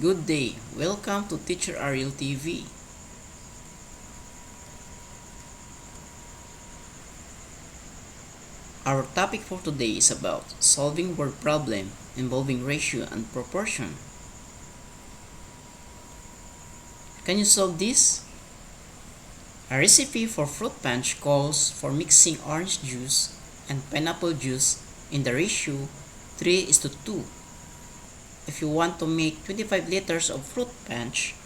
Good day, welcome to Teacher Ariel TV. Our topic for today is about solving word problem involving ratio and proportion. Can you solve this? A recipe for fruit punch calls for mixing orange juice and pineapple juice in the ratio 3:2. If you want to make 25 liters of fruit punch,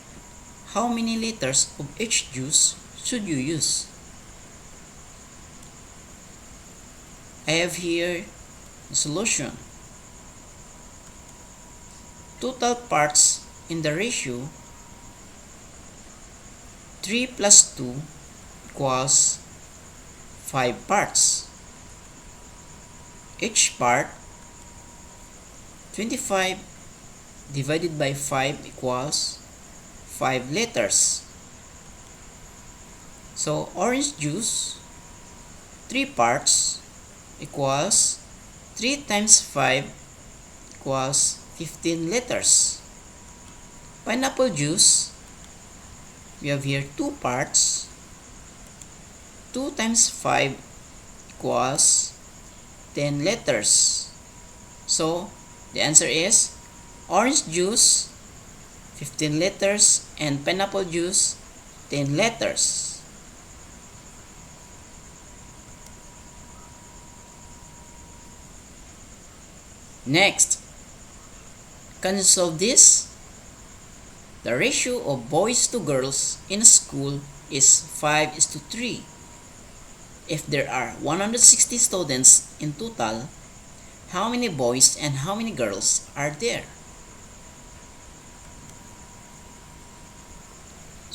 how many liters of each juice should you use? I have here the solution. Total parts in the ratio 3 plus 2 equals 5 parts. Each part 25 divided by 5 equals 5 liters. So orange juice 3 parts equals 3 times 5 equals 15 liters. Pineapple juice, we have here 2 parts. 2 times 5 equals 10 liters. So the answer is orange juice 15 liters and pineapple juice 10 liters. Next, can you solve this? The ratio of boys to girls in a school is 5:3. If there are 160 students in total, how many boys and how many girls are there?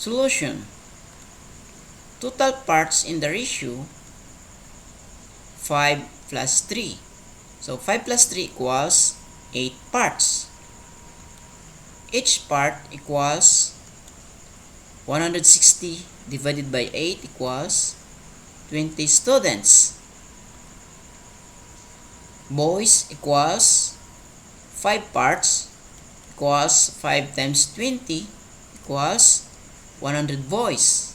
Solution. Total parts in the ratio 5 plus 3. So 5 plus 3 equals 8 parts. Each part equals 160 divided by 8 equals 20 students. Boys equals 5 parts equals 5 times 20 equals 100 boys.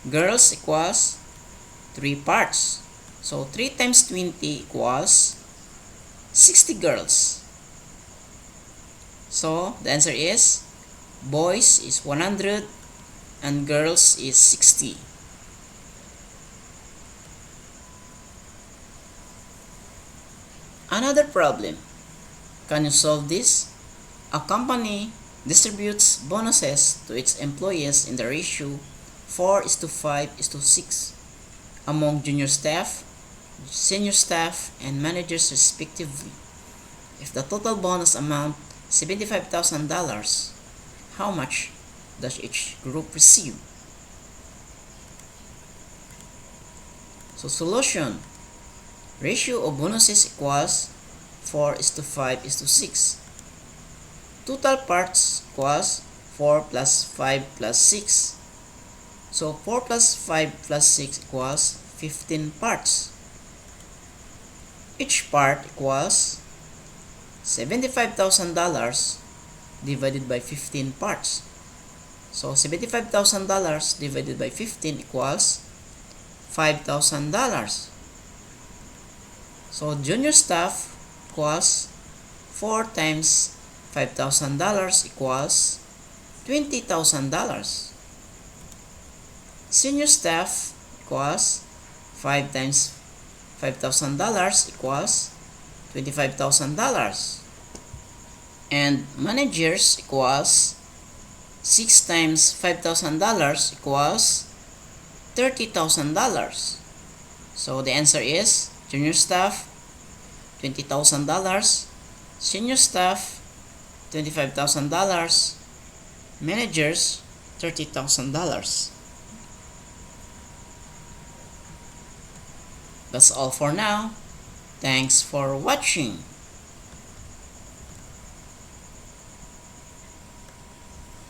Girls equals 3 parts. So 3 times 20 equals 60 girls. So the answer is boys is 100 and girls is 60. Another problem. Can you solve this? A company distributes bonuses to its employees in the ratio 4:5:6 among junior staff, senior staff, and managers respectively. If the total bonus amount is $75,000, how much does each group receive? So solution. Ratio of bonuses equals 4:5:6. Total parts equals 4 plus 5 plus 6. So 4 plus 5 plus 6 equals 15 parts. Each part equals $75,000 divided by 15 parts. So $75,000 divided by 15 equals $5,000. So junior staff equals 4 times $5,000 equals $20,000. Senior staff equals 5 times $5,000 equals $25,000. And managers equals 6 times $5,000 equals $30,000. So the answer is junior staff $20,000, senior staff $25,000, managers $30,000. That's all for now. Thanks for watching.